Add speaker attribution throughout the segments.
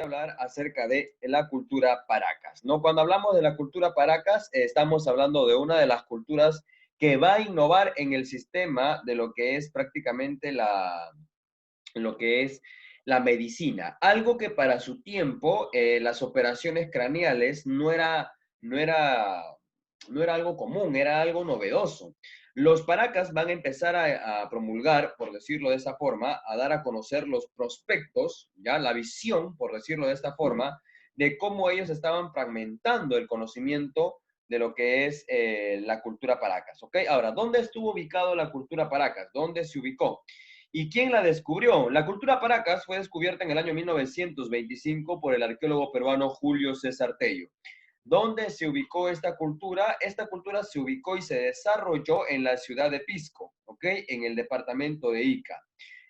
Speaker 1: Hablar acerca de la cultura Paracas, ¿no? Cuando hablamos de la cultura Paracas, estamos hablando de una de las culturas que va a innovar en el sistema de lo que es prácticamente lo que es la medicina. Algo que para su tiempo las operaciones craneales no era, no era algo común, era algo novedoso. Los Paracas van a empezar a promulgar, por decirlo de esa forma, a dar a conocer los prospectos, ya la visión, por decirlo de esta forma, de cómo ellos estaban fragmentando el conocimiento de lo que es la cultura Paracas, ¿ok? Ahora, ¿dónde estuvo ubicado la cultura Paracas? ¿Dónde se ubicó? ¿Y quién la descubrió? La cultura Paracas fue descubierta en el año 1925 por el arqueólogo peruano Julio César Tello. ¿Dónde se ubicó esta cultura? Esta cultura se ubicó y se desarrolló en la ciudad de Pisco, ¿ok? En el departamento de Ica.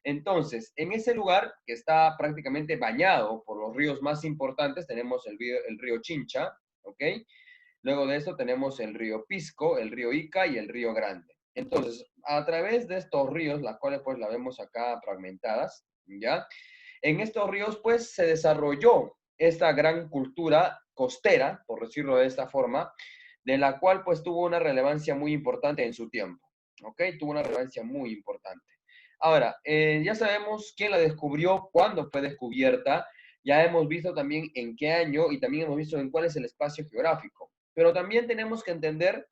Speaker 1: Entonces, en ese lugar que está prácticamente bañado por los ríos más importantes, tenemos el río Chincha, ¿ok? Luego de esto tenemos el río Pisco, el río Ica y el río Grande. Entonces, a través de estos ríos, las cuales pues la vemos acá fragmentadas, ¿ya? En estos ríos pues se desarrolló esta gran cultura costera, por decirlo de esta forma, de la cual pues tuvo una relevancia muy importante en su tiempo, ¿ok? Tuvo una relevancia muy importante. Ahora, ya sabemos quién la descubrió, cuándo fue descubierta, ya hemos visto también en qué año y también hemos visto en cuál es el espacio geográfico. Pero también tenemos que entender,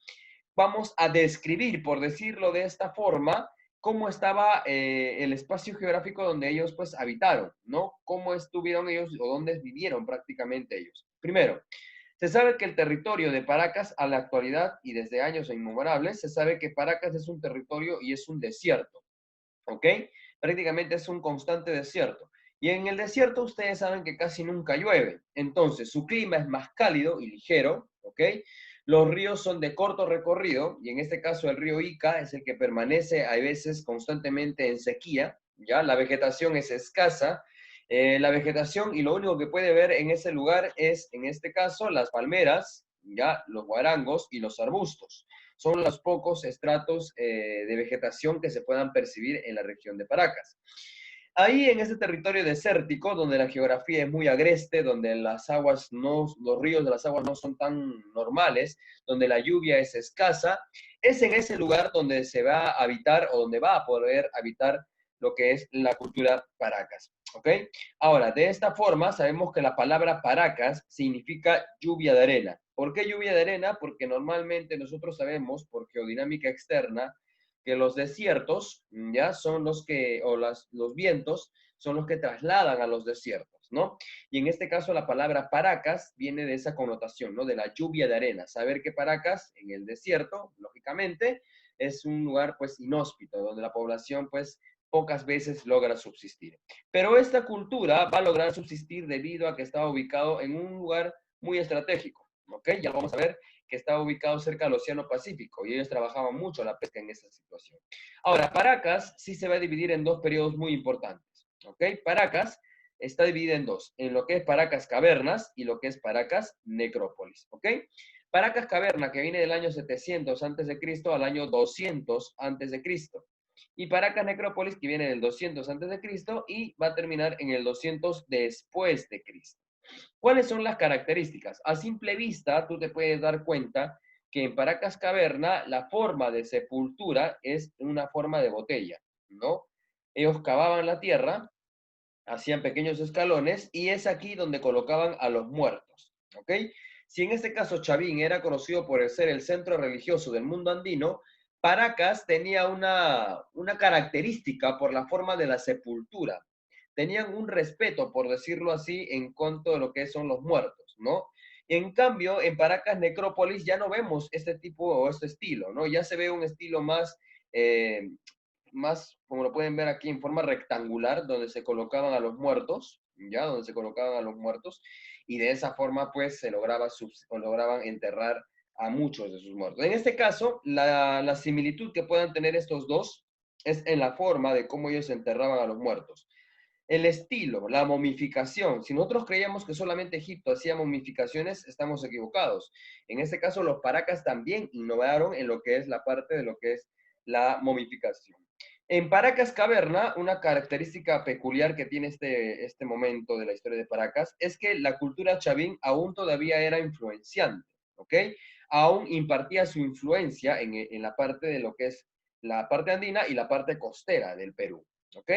Speaker 1: vamos a describir, por decirlo de esta forma, cómo estaba el espacio geográfico donde ellos pues habitaron, ¿no? Cómo estuvieron ellos o dónde vivieron prácticamente ellos. Primero, se sabe que el territorio de Paracas a la actualidad y desde años innumerables, se sabe que Paracas es un territorio y es un desierto, ¿ok? Prácticamente es un constante desierto. Y en el desierto ustedes saben que casi nunca llueve. Entonces, su clima es más cálido y ligero, ¿ok? Los ríos son de corto recorrido, y en este caso el río Ica es el que permanece a veces constantemente en sequía, ¿ya? La vegetación es escasa. La vegetación y lo único que puede ver en ese lugar es, en este caso, las palmeras, ¿ya? Los guarangos y los arbustos son los pocos estratos de vegetación que se puedan percibir en la región de Paracas. Ahí en ese territorio desértico, donde la geografía es muy agreste, donde las aguas no, los ríos de las aguas no son tan normales, donde la lluvia es escasa, es en ese lugar donde se va a habitar o donde va a poder habitar lo que es la cultura Paracas. ¿Ok? Ahora, de esta forma, sabemos que la palabra Paracas significa lluvia de arena. ¿Por qué lluvia de arena? Porque normalmente nosotros sabemos, por geodinámica externa, que los desiertos, ya son los que, o los vientos, son los que trasladan a los desiertos, ¿no? Y en este caso la palabra Paracas viene de esa connotación, ¿no? De la lluvia de arena. Saber que Paracas, en el desierto, lógicamente, es un lugar, pues, inhóspito, donde la población, pues, pocas veces logra subsistir. Pero esta cultura va a lograr subsistir debido a que está ubicado en un lugar muy estratégico, ¿ok? Ya vamos a ver que estaba ubicado cerca del Océano Pacífico y ellos trabajaban mucho la pesca en esa situación. Ahora, Paracas sí se va a dividir en dos periodos muy importantes, ¿ok? Paracas está dividida en dos, en lo que es Paracas Cavernas y lo que es Paracas Necrópolis, ¿ok? Paracas Caverna, que viene del año 700 a.C. al año 200 a.C. Y Paracas Necrópolis, que viene del 200 a.C. y va a terminar en el 200 después de Cristo. ¿Cuáles son las características? A simple vista, tú te puedes dar cuenta que en Paracas Caverna la forma de sepultura es una forma de botella, ¿no? Ellos cavaban la tierra, hacían pequeños escalones y es aquí donde colocaban a los muertos, ¿ok? Si en este caso Chavín era conocido por ser el centro religioso del mundo andino, Paracas tenía una característica por la forma de la sepultura. Tenían un respeto, por decirlo así, en cuanto a lo que son los muertos, ¿no? En cambio, en Paracas Necrópolis ya no vemos este tipo o este estilo, ¿no? Ya se ve un estilo eh, más, como lo pueden ver aquí, en forma rectangular, donde se colocaban a los muertos, ¿ya? Donde se colocaban a los muertos, y de esa forma, pues, o lograban enterrar a muchos de sus muertos. En este caso, la similitud que puedan tener estos dos es en la forma de cómo ellos enterraban a los muertos. El estilo, la momificación. Si nosotros creíamos que solamente Egipto hacía momificaciones, estamos equivocados. En este caso, los paracas también innovaron en lo que es la parte de lo que es la momificación. En Paracas Caverna, una característica peculiar que tiene este momento de la historia de Paracas es que la cultura chavín aún todavía era influenciante, ¿ok? Aún impartía su influencia en la parte de lo que es la parte andina y la parte costera del Perú, ¿ok?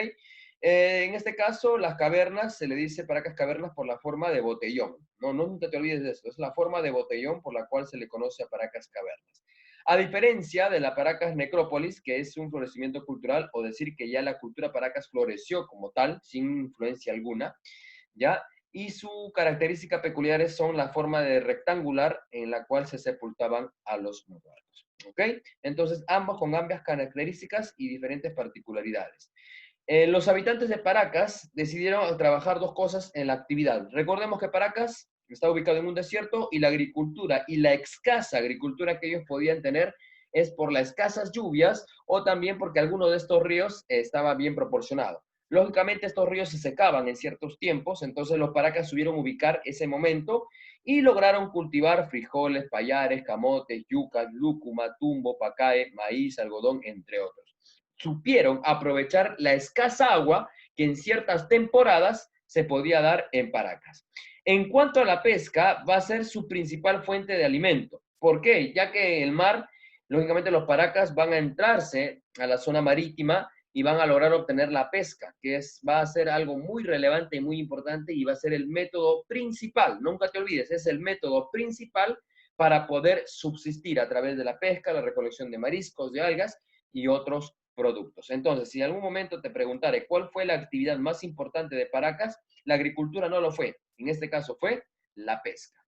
Speaker 1: En este caso, las cavernas, se le dice Paracas Cavernas por la forma de botellón. No, no nunca te olvides de eso. Es la forma de botellón por la cual se le conoce a Paracas Cavernas. A diferencia de la Paracas Necrópolis, que es un florecimiento cultural, o decir que ya la cultura Paracas floreció como tal, sin influencia alguna, ¿ya? Y su característica peculiares son la forma de rectangular en la cual se sepultaban a los muertos, ¿ok? Entonces, ambos con ambas características y diferentes particularidades. Los habitantes de Paracas decidieron trabajar dos cosas en la actividad. Recordemos que Paracas está ubicado en un desierto y la agricultura y la escasa agricultura que ellos podían tener es por las escasas lluvias o también porque alguno de estos ríos estaba bien proporcionado. Lógicamente estos ríos se secaban en ciertos tiempos, entonces los Paracas subieron ubicar ese momento y lograron cultivar frijoles, payares, camotes, yucas, lúcuma, tumbo, pacae, maíz, algodón, entre otros. Supieron aprovechar la escasa agua que en ciertas temporadas se podía dar en Paracas. En cuanto a la pesca, va a ser su principal fuente de alimento. ¿Por qué? Ya que el mar, lógicamente los Paracas van a entrarse a la zona marítima y van a lograr obtener la pesca, que va a ser algo muy relevante y muy importante y va a ser el método principal, nunca te olvides, es el método principal para poder subsistir a través de la pesca, la recolección de mariscos, de algas y otros productos. Entonces, si en algún momento te preguntare cuál fue la actividad más importante de Paracas, la agricultura no lo fue. En este caso fue la pesca.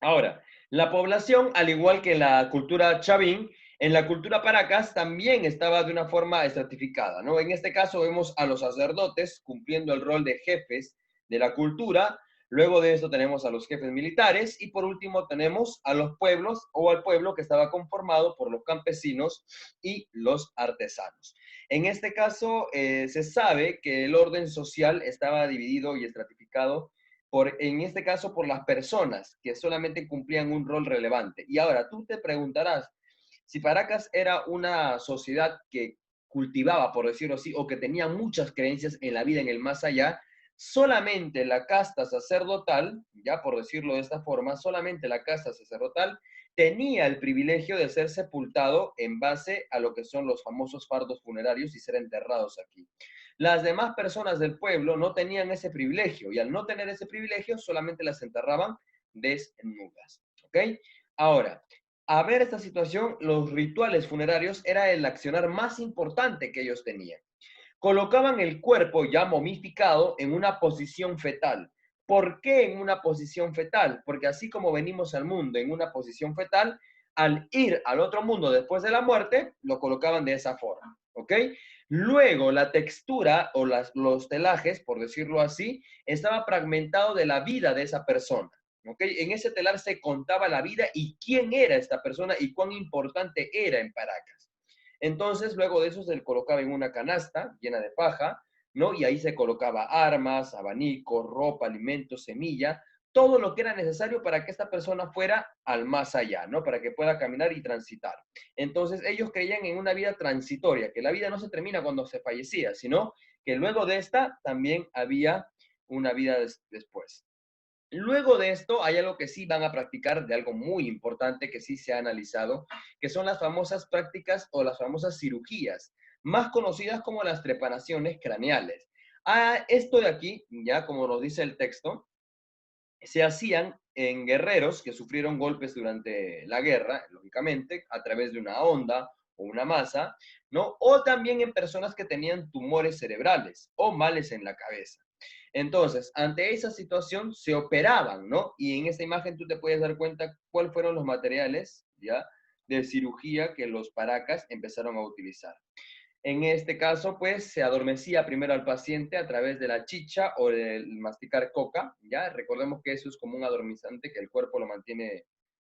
Speaker 1: Ahora, la población, al igual que en la cultura chavín, en la cultura Paracas también estaba de una forma estratificada, ¿no? En este caso vemos a los sacerdotes cumpliendo el rol de jefes de la cultura, luego de esto tenemos a los jefes militares y por último tenemos a los pueblos o al pueblo que estaba conformado por los campesinos y los artesanos. En este caso se sabe que el orden social estaba dividido y estratificado en este caso, por las personas que solamente cumplían un rol relevante. Y ahora tú te preguntarás, si Paracas era una sociedad que cultivaba, por decirlo así, o que tenía muchas creencias en la vida, en el más allá, solamente la casta sacerdotal, ya por decirlo de esta forma, solamente la casta sacerdotal tenía el privilegio de ser sepultado en base a lo que son los famosos fardos funerarios y ser enterrados aquí. Las demás personas del pueblo no tenían ese privilegio y al no tener ese privilegio solamente las enterraban desnudas. ¿Ok? Ahora, a ver esta situación, los rituales funerarios era el accionar más importante que ellos tenían. Colocaban el cuerpo ya momificado en una posición fetal. ¿Por qué en una posición fetal? Porque así como venimos al mundo en una posición fetal, al ir al otro mundo después de la muerte, lo colocaban de esa forma. ¿Ok? Luego, la textura o los telajes, por decirlo así, estaba fragmentado de la vida de esa persona. ¿Ok? En ese telar se contaba la vida y quién era esta persona y cuán importante era en Paracas. Entonces, luego de eso se le colocaba en una canasta llena de paja, ¿no? Y ahí se colocaba armas, abanicos, ropa, alimentos, semilla, todo lo que era necesario para que esta persona fuera al más allá, ¿no? Para que pueda caminar y transitar. Entonces, ellos creían en una vida transitoria, que la vida no se termina cuando se fallecía, sino que luego de esta también había una vida después. Luego de esto, hay algo que sí van a practicar, de algo muy importante que sí se ha analizado, que son las famosas prácticas o las famosas cirugías, más conocidas como las trepanaciones craneales. Esto de aquí, ya como nos dice el texto, se hacían en guerreros que sufrieron golpes durante la guerra, lógicamente, a través de una onda o una masa, ¿no? O también en personas que tenían tumores cerebrales o males en la cabeza. Entonces, ante esa situación se operaban, ¿no? Y en esta imagen tú te puedes dar cuenta cuáles fueron los materiales, ¿ya? De cirugía que los Paracas empezaron a utilizar. En este caso, pues, se adormecía primero al paciente a través de la chicha o del masticar coca, ¿ya? Recordemos que eso es como un adormizante que el cuerpo lo mantiene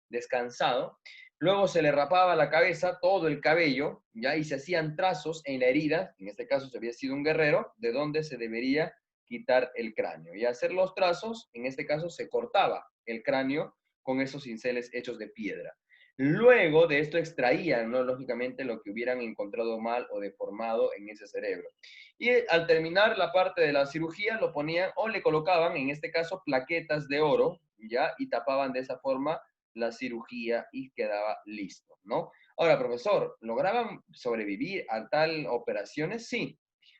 Speaker 1: descansado. Luego se le rapaba la cabeza, todo el cabello, ¿ya? Y se hacían trazos en la herida, en este caso se había sido un guerrero, de donde se debería quitar el cráneo. Y hacer los trazos, en este caso se cortaba el cráneo con esos cinceles hechos de piedra. Luego de esto extraían, ¿no? Lógicamente, lo que hubieran encontrado mal o deformado en ese cerebro. Y al terminar la parte de la cirugía, lo ponían o le colocaban, en este caso, plaquetas de oro, ¿ya? Y tapaban de esa forma la cirugía y quedaba listo, ¿no? Ahora, profesor, ¿lograban sobrevivir a tal operaciones? Sí.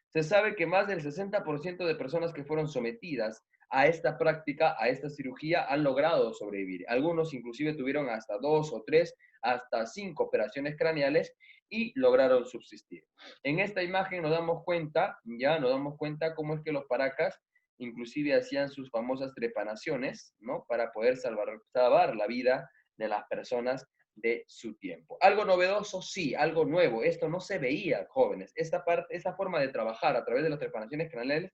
Speaker 1: Se sabe que más del 60% de personas que fueron sometidas a esta práctica, a esta cirugía, han logrado sobrevivir. Algunos inclusive tuvieron hasta 2 o 3, hasta 5 operaciones craneales y lograron subsistir. En esta imagen nos damos cuenta, ya nos damos cuenta cómo es que los paracas inclusive hacían sus famosas trepanaciones, ¿no? Para poder salvar la vida de las personas de su tiempo. Algo novedoso, sí, algo nuevo. Esto no se veía, jóvenes. Esta forma de trabajar a través de las trepanaciones craneales,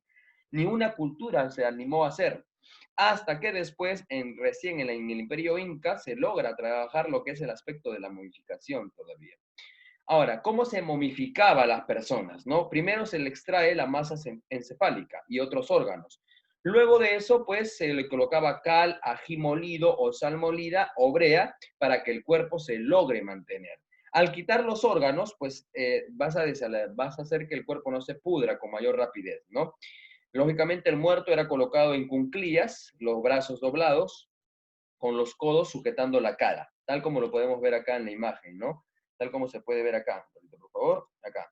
Speaker 1: ni una cultura se animó a hacer. Hasta que después, recién en el Imperio Inca, se logra trabajar lo que es el aspecto de la momificación todavía. Ahora, ¿cómo se momificaba a las personas? ¿No? Primero se le extrae la masa encefálica y otros órganos. Luego de eso, pues se le colocaba cal, ají molido o sal molida o brea para que el cuerpo se logre mantener. Al quitar los órganos, pues vas a hacer que el cuerpo no se pudra con mayor rapidez, ¿no? Lógicamente el muerto era colocado en cuclillas, los brazos doblados, con los codos sujetando la cara, tal como lo podemos ver acá en la imagen, ¿no? Tal como se puede ver acá. Por favor, acá.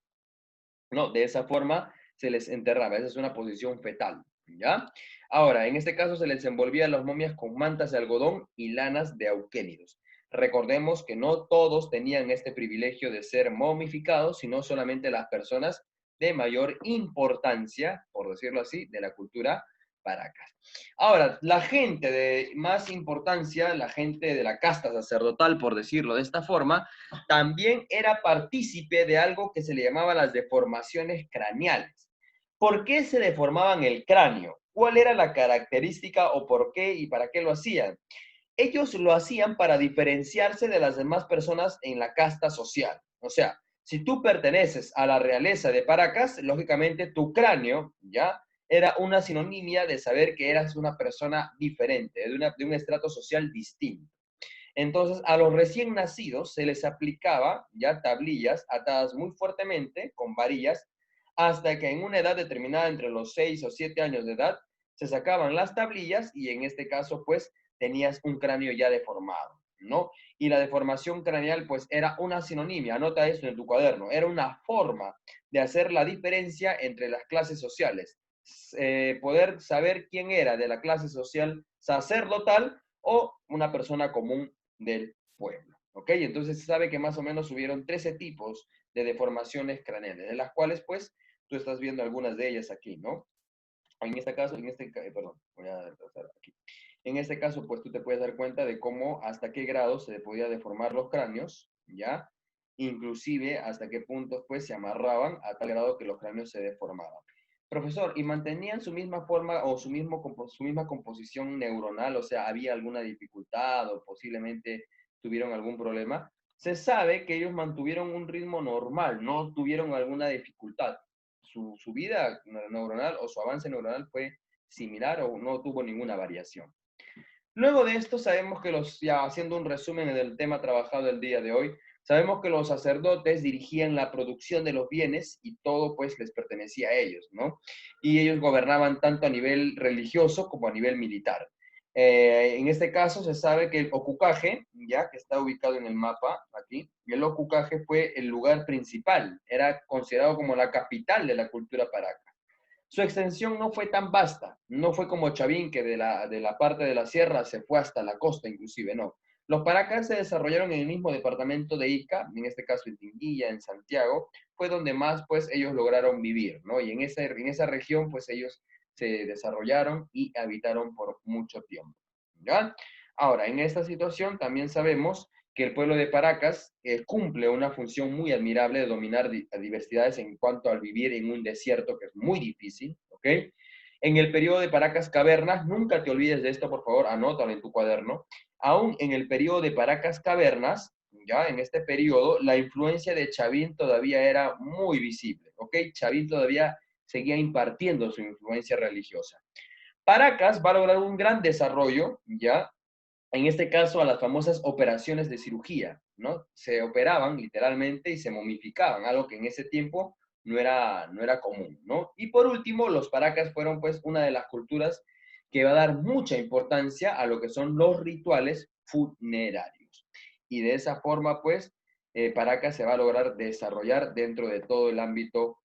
Speaker 1: No, de esa forma se les enterraba. Esa es una posición fetal, ¿ya? Ahora, en este caso se les envolvía a las momias con mantas de algodón y lanas de auquénidos. Recordemos que no todos tenían este privilegio de ser momificados, sino solamente las personas de mayor importancia, por decirlo así, de la cultura Paracas. Ahora, la gente de más importancia, la gente de la casta sacerdotal, por decirlo de esta forma, también era partícipe de algo que se le llamaba las deformaciones craneales. ¿Por qué se deformaban el cráneo? ¿Cuál era la característica o por qué y para qué lo hacían? Ellos lo hacían para diferenciarse de las demás personas en la casta social. O sea, si tú perteneces a la realeza de Paracas, lógicamente tu cráneo, ¿ya? Era una sinonimia de saber que eras una persona diferente, de un estrato social distinto. Entonces, a los recién nacidos se les aplicaba ya tablillas atadas muy fuertemente con varillas hasta que en una edad determinada, entre los 6 o 7 años de edad, se sacaban las tablillas y en este caso, pues, tenías un cráneo ya deformado, ¿no? Y la deformación craneal, pues, era una sinonimia, anota esto en tu cuaderno, era una forma de hacer la diferencia entre las clases sociales. Poder saber quién era de la clase social sacerdotal o una persona común del pueblo. ¿Ok? Entonces se sabe que más o menos hubieron 13 tipos de deformaciones craneales, de las cuales pues tú estás viendo algunas de ellas aquí, ¿no? En este caso, perdón, voy a pasar aquí. En este caso, pues tú te puedes dar cuenta de cómo hasta qué grado se podía deformar los cráneos, ¿ya? Inclusive hasta qué puntos pues se amarraban a tal grado que los cráneos se deformaban. Profesor, ¿y mantenían su misma forma o su misma composición neuronal? O sea, ¿había alguna dificultad o posiblemente tuvieron algún problema? Se sabe que ellos mantuvieron un ritmo normal, no tuvieron alguna dificultad. Su vida neuronal o su avance neuronal fue similar o no tuvo ninguna variación. Luego de esto sabemos que ya haciendo un resumen del tema trabajado el día de hoy, sabemos que los sacerdotes dirigían la producción de los bienes y todo pues les pertenecía a ellos, ¿no? Y ellos gobernaban tanto a nivel religioso como a nivel militar. En este caso se sabe que el Ocucaje, ya que está ubicado en el mapa aquí, el Ocucaje fue el lugar principal, era considerado como la capital de la cultura paraca. Su extensión no fue tan vasta, no fue como Chavín, que de la parte de la sierra se fue hasta la costa, inclusive, no. Los Paracas se desarrollaron en el mismo departamento de Ica, en este caso en Tinguilla, en Santiago, fue donde más pues ellos lograron vivir, ¿no? Y en esa región pues ellos se desarrollaron y habitaron por mucho tiempo, ¿ya? Ahora, en esta situación también sabemos que el pueblo de Paracas cumple una función muy admirable de dominar diversidades en cuanto al vivir en un desierto que es muy difícil, ¿ok? En el periodo de Paracas Cavernas, nunca te olvides de esto, por favor, anótalo en tu cuaderno. Aún en el periodo de Paracas Cavernas, ya en este periodo, la influencia de Chavín todavía era muy visible, ¿ok? Chavín todavía seguía impartiendo su influencia religiosa. Paracas va a lograr un gran desarrollo, ¿ya? en este caso a las famosas operaciones de cirugía, ¿no? Se operaban literalmente y se momificaban, algo que en ese tiempo no era común, ¿no? Y por último, los paracas fueron pues una de las culturas que va a dar mucha importancia a lo que son los rituales funerarios. Y de esa forma pues Paracas se va a lograr desarrollar dentro de todo el ámbito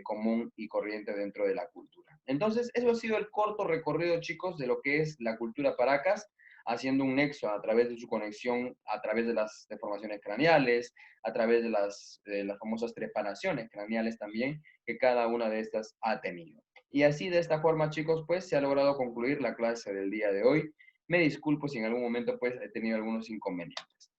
Speaker 1: común y corriente dentro de la cultura. Entonces, eso ha sido el corto recorrido, chicos, de lo que es la cultura Paracas, haciendo un nexo a través de su conexión, a través de las deformaciones craneales, a través de las famosas trepanaciones craneales también, que cada una de estas ha tenido. Y así, de esta forma, chicos, pues se ha logrado concluir la clase del día de hoy. Me disculpo si en algún momento pues he tenido algunos inconvenientes.